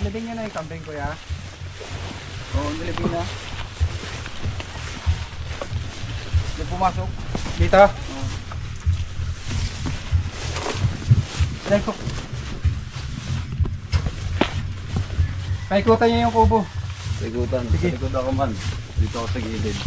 Nilibing niya na yung kambing kuya. Oo, nilibing na. Yung pumasok. Dito? Oo. Dahil ko. Paikutan niya yung kubo. Ligutan. Sige. Sa likod ako man. Dito ako sa gilid.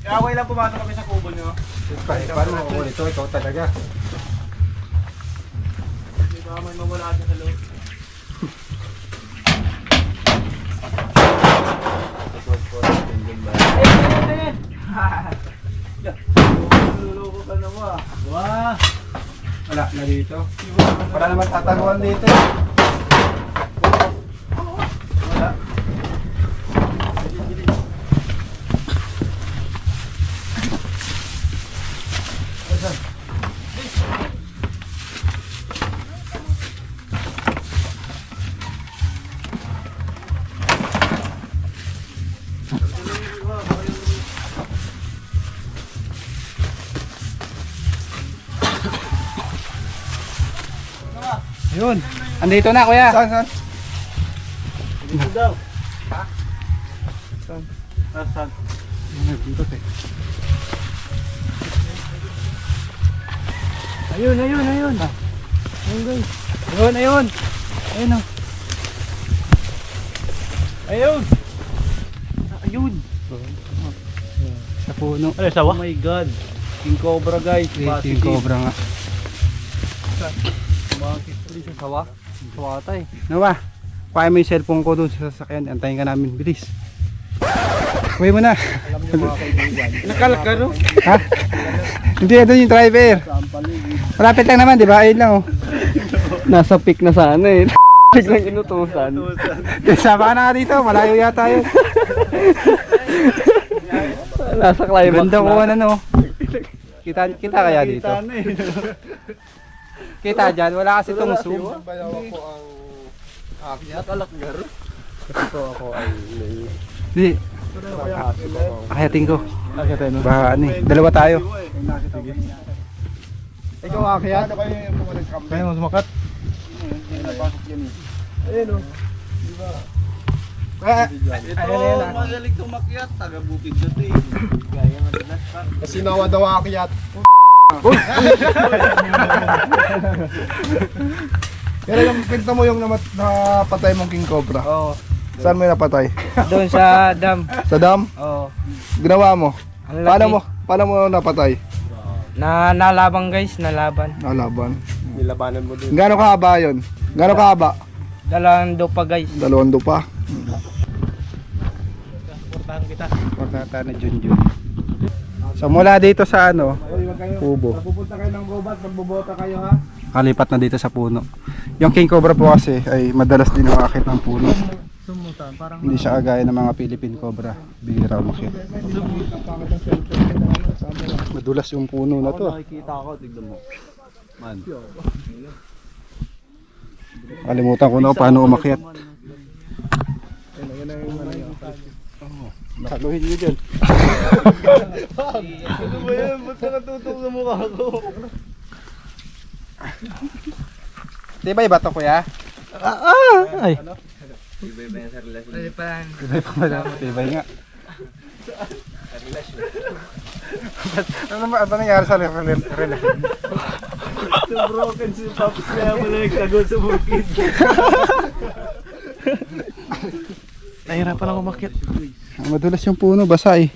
Kaway lang pumasok kami sa kubo nyo. Paano mo ito? Ikaw talaga. Di ba may mawala dyan sa loob? Niluloko ka na ba? Wah! Wala na dito. Wala naman tataguan dito. Wala. Ayun. Andito na kuya. Saan, saan? Dito daw. Saan? Saan? Dito eh. Ayun, ayun, ayun. Ayun guys. Ayun, ayun. Ayun o. Ayun. Ayun. Sa puno. Ano, sawa? Oh my God. King Cobra guys. Yung cobra nga. Bakit sa sawa? Sawa tayo. Nawa, kuha mo yung cellphone ko dun sa sasakyan. Antayin ka namin. Bilis. Kuha mo na. Alam niyo mga kaibigan. Nakalak ka, no? Ha? Hindi, doon yung driver. Saan paligid? Malapit lang naman, di ba? Ayun lang oh. Nasa peak na sana eh. Biglang inutusan. Sama ka na nga dito. Malayo yata yun. Nasa climax Ganda ko na. ano. Kita kaya dito. Kita dyan. Wala kasi itong zoom. Bayaw ako ang akyat. Nakalakgar. Ito ako ay Hindi. Akayatin ko. Baka ano eh. Dalawa tayo. Ikaw akyat? Ano kayo yung pumalag kami? Kaya mo sumakat? Napasok yan eh. Ayun, oh. Ito, magaling tumakyat. Taga-bukid na ito eh. Gaya madalas pa. Kasi nawa daw akyat. Pero yung pinta mo yung napatay mong King Cobra. Oo. Saan mo yung napatay? Doon sa dam. Sa dam? Oo. Ginawa mo? Paano mo napatay? Nalaban guys. Nalaban. Nalaban. Nilabanan mo din. Gano'ng kahaba yun? Gano'ng kahaba? Dalawang do pa guys. 2 pa. Portahan kita. Portata na Junjun. So mula dito sa ano, kubo. Pupunta kayo ng gubat, magbubota kayo ha. Kalipat na dito sa puno. Yung King Cobra po kasi ay madalas din umakit ng puno. Sumutan, parang Hindi siya kagaya ng mga Philippine Cobra. Bihira umakit. Madulas yung puno na to. Nakikita ako, tignan mo. Man. Kalimutan ko na kung paano umakyat. Saluhin nyo dyan. ano ba yan? Ba't nakatutong sa mukha ko? Tibay ba to kuya? Ay. Tibay pa pala. Tibay nga. Ano nangyari sa relasyon? So broken si Pops kaya mo na nagtago sa bukid. Nahirapan ako umakyat. Madulas yung puno, basa eh.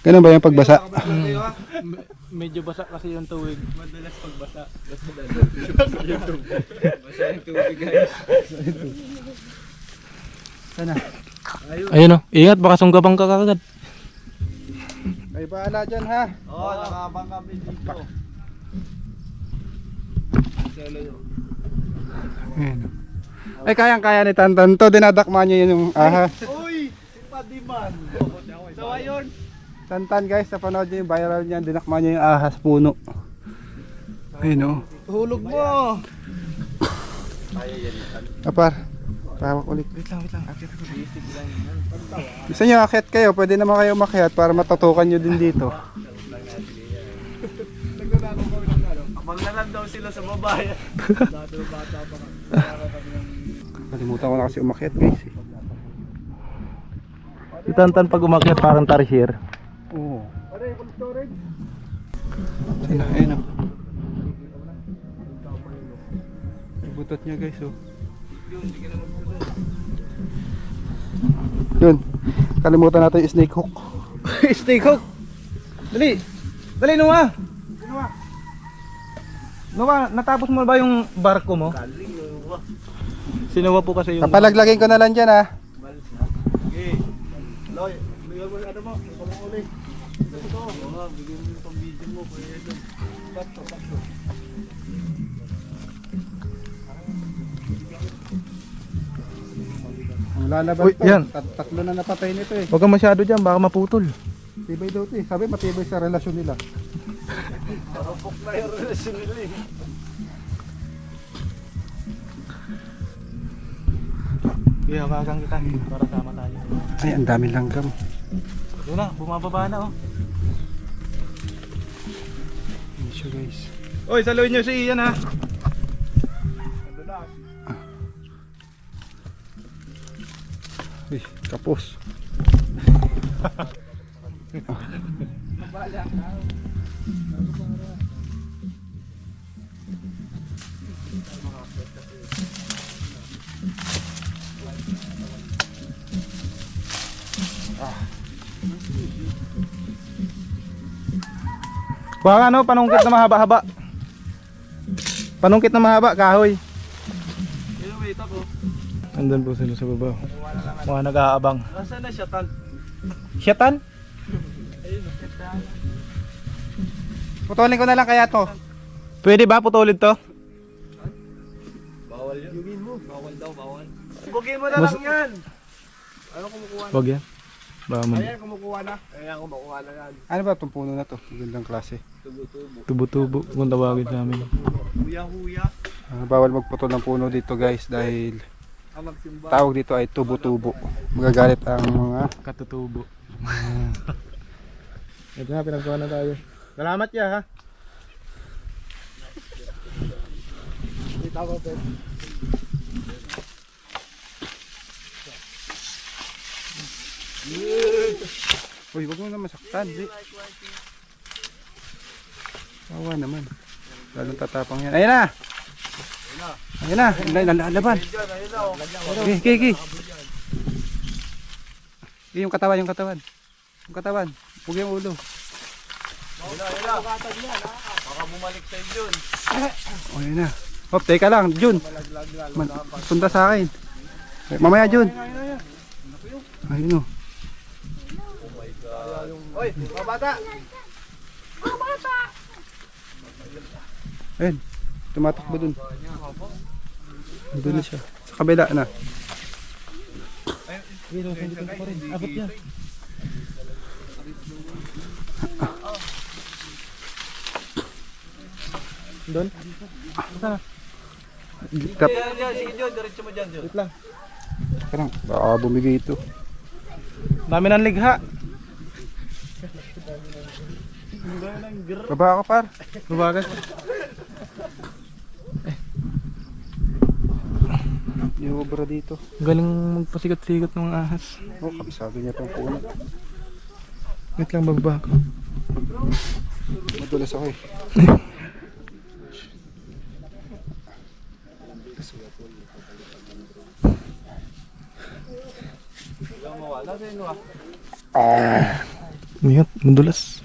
Ganun ba yung pagbasa? Medyo basa kasi yung tuwig. Madalas pagbasa. Basa yung tubig guys. Sana. Ayun oh, ingat baka sunggabang ka kagad. Ay bahala dyan ha. Oo, nakabang kami dito. Ayan. Ay kayang-kaya ni Tantan to. Dinadakma niya yun yung ahas. Uy! Si Padiman! So ayun. Tantan guys, napanood niyo yung viral niya. Dinakma niya yung ahas puno. Ayun o. Hulog mo! Kapar. Pawak ulit. Wait lang. Akit ako. Gusto nyo akit kayo. Pwede naman kayo umakyat para matutukan nyo din dito. sila sa babae. Kalimutan ko na kasi umakyat guys eh. Si Tantan pag umakyat parang tarsier. Oo. Sila, ayun o. Butot niya guys oh. Yun. Kalimutan natin yung snake hook. Snake hook. Dali. Dali Noah. Noah, natapos mo ba yung barko mo? Sinuwa po kasi yung... Papalaglagin ko na lang dyan ah. Okay. Loy, bigyan mo ano mo, kulong uli. Ito, bigyan mo yung pang-video mo, kuya Edo. Sakto. Ang lalaban Uy, to. yan. Tatlo na napatay nito eh. Huwag kang masyado dyan, baka maputol. Tibay daw to eh. Sabi matibay sa relasyon nila. Parapok na yung relasyon nila eh. Kaya kakang kita para sama tayo. Ay, ang daming langgam. Doon na, bumababa na oh. Yun siya guys. Oy, saluhin nyo si Ian ha. Uy, kapos. Baka ano, panungkit na mahaba-haba. Panungkit na mahaba, kahoy. Yung wait ako. Andun po sila sa baba. Mga nag-aabang. Nasaan na siya, Tan? Syatan? Putulin ko na lang kaya to. Pwede ba putulid to? Bawal yun. Yugin mo. Bawal daw, bawal. Bugin mo na lang yan. Ano kumukuha na? Wag yan. Baka man. Ayan, kumukuha na. Ayan, kumukuha na yan. Ano ba itong puno na to? Gandang klase. Tubo-tubo. Tubo-tubo kung tawagin sa amin. Huya-huya. Bawal magputol ng puno dito guys dahil Ang magsimba. tawag dito ay tubo-tubo. Magagalit ang mga Katutubo. Ito na, pinagkuha na tayo. Salamat ya ha. Dito ako, Ben. Uy, wag mo na masaktan. Di. Awa naman. Lalong tatapang yan. Ayan na! Ayan na! Lalaban! Okay, okay, okay. Yung katawan, yung katawan. Yung katawan. Huwag yung ulo. Baka bumalik sa inyo. O, ayan na. Hop, teka lang. Jun. Punta sa akin. Mamaya, Jun. Ayun o. Oy, mga bata! Ayun. Tumatakbo dun. Doon na siya. Sa kabila na. Abot yan. Doon? Sana? Tap. Yan, sige John, diretso mo dyan, John. Wait lang. Karang, baka bumigay ito. Dami ng ligha. Baba ako, par. Babagas. Yung obra dito. Galing magpasigat-sigat ng mga ahas. Oh, kabisado niya itong puno. Wait lang, bababa ako. Madulas ako eh. Ingat, madulas.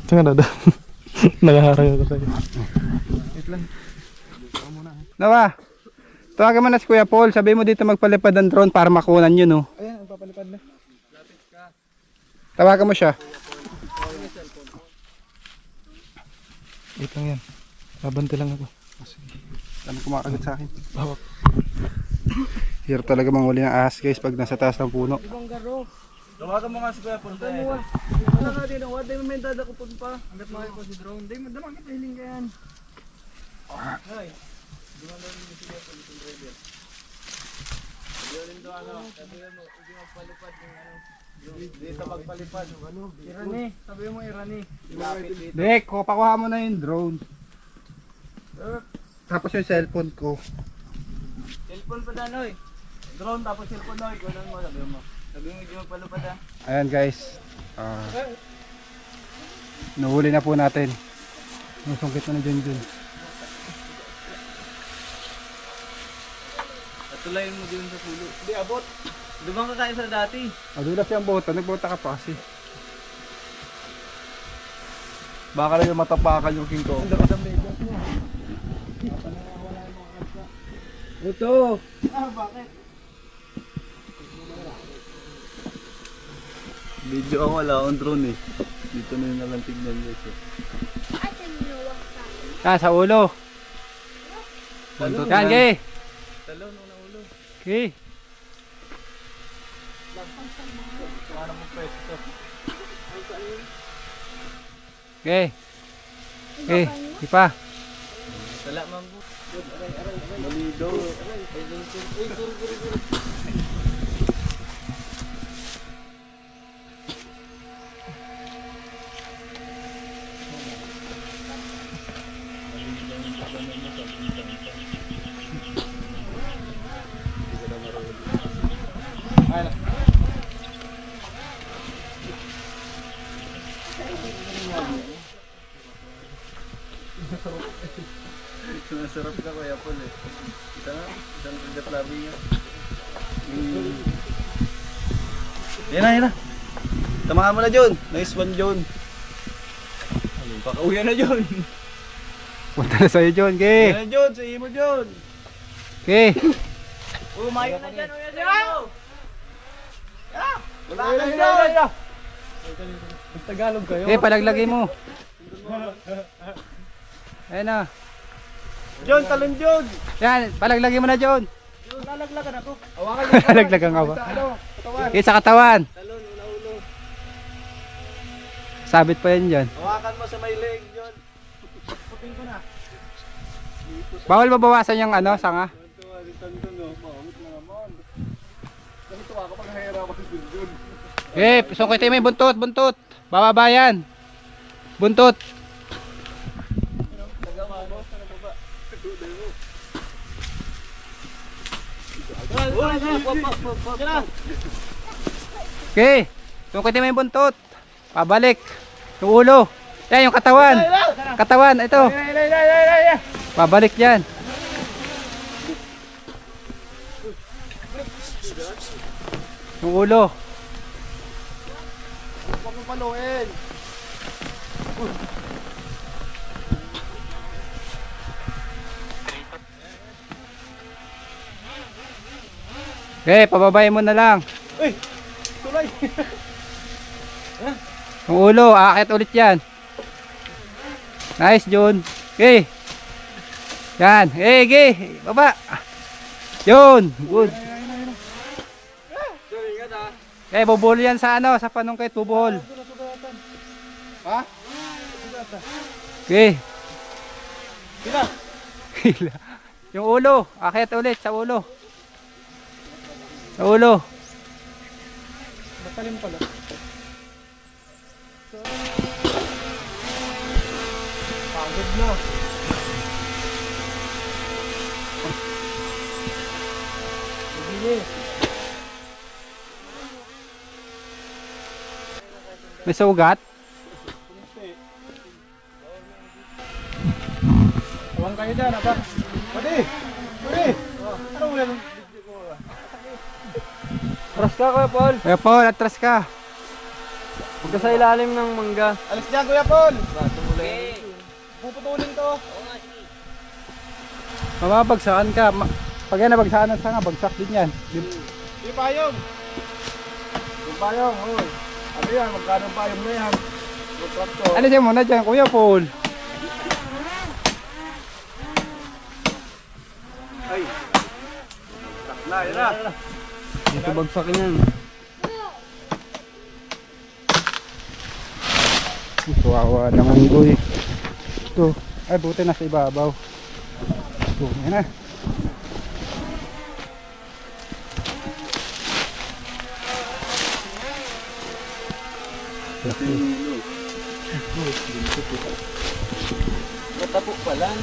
Saan ka dada? Nakaharang ako sa'yo. Nawa, tawagan mo na si Kuya Paul. Sabi mo dito magpalipad ng drone para makunan yun, no? Ayan, papalipad na. Tawagan mo siya. Wait lang yan. Babante lang ako. Dami kumakagat sa akin. Hawak. Hirap talaga manghuli ng ahas guys pag nasa taas ng puno. Tawagan mo nga si Kuya Paul. Wala nga din, wala din may dada ko pa. Hanggat mahal ko si drone. Hindi, madamang kita hiling ka yan. Ay. Dito magpalipad. Irani, sabi mo Irani. Dek, pakuha mo na yung drone. Tapos yung cellphone ko. Cellphone pa danoy. Drone tapos cellphone noy, kunan mo sabi mo. Sabi mo hindi magpalupad ah. Ayan guys. Nuhuli na po natin. Nusungkit na Junjun. Tulayin mo din sa pulo. Hindi abot. Dumang ka kain sa dati. Madulas yung bota. Nagbota ka pa kasi. Baka lang yung matapakan yung King Kong. Ito. Ah, bakit? Video ako wala akong drone eh. Dito na yung nalang tignan guys eh. Sa ulo. Yan, Gay. Talon na ulo. Gay. Para mo pwesto. Gay. Gay. Ipa. Wala man po. Malido. Masarap ka Kuya Paul eh. Isang tigat labi niya. Yan na. Tamahan mo na John. Nice one John. Pakauwi na John. Punta na sa'yo, John. Gay. Yan na John, sa mo John. Gay. Umayo na dyan, uya John. Wala ka John. Tagalog kayo. Gay, palaglagay mo. Ayan na. John, talon John. Yan, palaglagay mo na, John. Lalaglagan ako. Hawakan Laglagan ka ba? Ano? Katawan. Gay, sa katawan. Talon, ulo. Sabit pa yan dyan. Hawakan mo sa may leg, John. Putin ko na. Bawal mabawasan yung ano, sanga. Ganito ako pag nahihirapan si John. Gay, sungkitin mo yung buntot. Bababa yan. Buntot. Okay, sungkitin mo yung buntot. Pabalik. Yung ulo. Yan, yung katawan. Katawan, ito. Pabalik yan. Yung ulo. Huwag mo paluin. Okay, pababayin mo na lang. Uy! Tulay! Yung ulo, aakit ulit yan. Nice, Jun. Okay. Yan. Hey, okay. Baba. Yun. Good. Okay, bubuhol yan sa ano, sa panungkit, bubuhol. Ha? Okay. Sila! Yung ulo, aakit ulit sa ulo. Sa ulo. Matalim pala. Pagod na. May sugat. Huwag kayo dyan, apa? Pwede! Ano mo yan? Atras ka, Kuya Paul. Kaya Paul, atras ka. Huwag ka sa ilalim ng mangga. Alis dyan Kuya Paul! Okay. Puputulin to. Mababagsakan ka. Pag yan nabagsakan ng sanga, bagsak din yan. Yung payong! Yung payong, hoy. Ano yan? Magkano ang payong na yan? Contract to. Alisin mo na dyan, Kuya Paul. Ay! Takla, yun na. Ito bagsakin yan. Kawawa naman boy. Ito. Ay buti nasa ibabaw. Ito. Yan na. Laki. Matapok pa lang.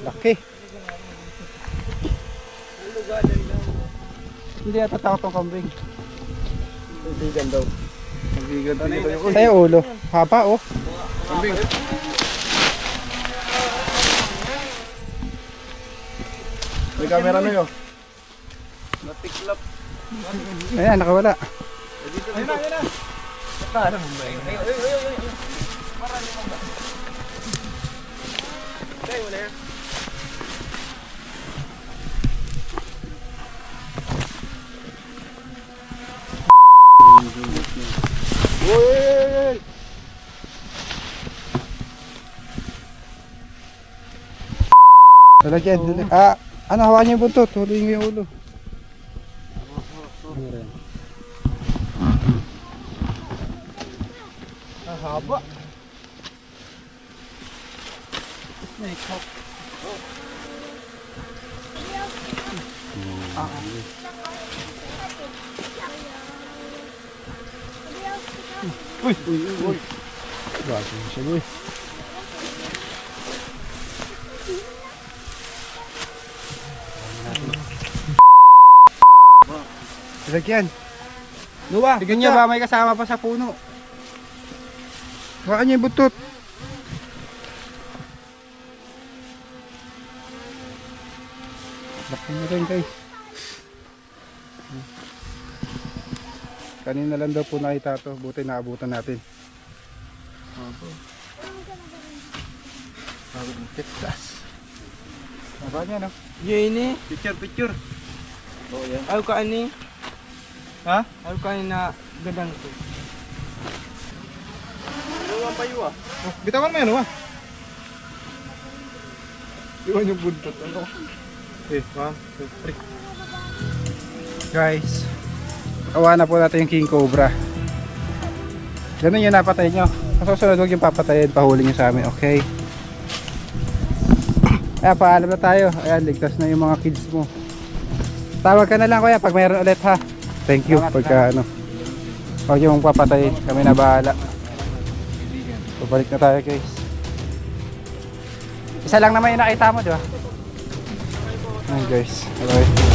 Laki. Hindi ata takot ang kambing. Bigan daw. Bigan dito yung Ay, ulo. Haba, oh. kambing. May camera na yun. Natiklap. Ayan, nakawala. Ayun na. Nakala mo ba yun? Ayun. Marami mo ba? Tayo mo na yan. Uy! Lalagyan. Ano, hawakan niyo yung buntot. Huliin niyo yung ulo. Haba. Uy. Bago siya, boy. Lalagyan. Nuwa, Tignan niyo ba, may kasama pa sa puno. Hawakan niyo yung buntot. Laki na rin, guys. Kanina lang daw po nakita to, buti naabutan natin. Texas. Haba niya, no? Yun eh. Picture. Oh, yan. Ayaw ka ani. Ha? Ayaw ka ani na gadang to. Iwan pa yun ah. Bitawan mo yan ah. Iwan yung buntot. Ano? Okay, 1, 2, 3. Guys, kawa na po natin yung king cobra. Ganun yung napatay nyo. Masusunod, huwag yung papatayin, pahuli nyo sa amin, okay? Ayan, paalam na tayo. Ayan, ligtas na yung mga kids mo. Tawag ka na lang kuya pag mayroon ulit ha. Thank you pagka ano. Huwag yung papatayin, kami na bahala. Pabalik na tayo guys. Isa lang naman yung nakita mo, di ba? Ayan guys, bye.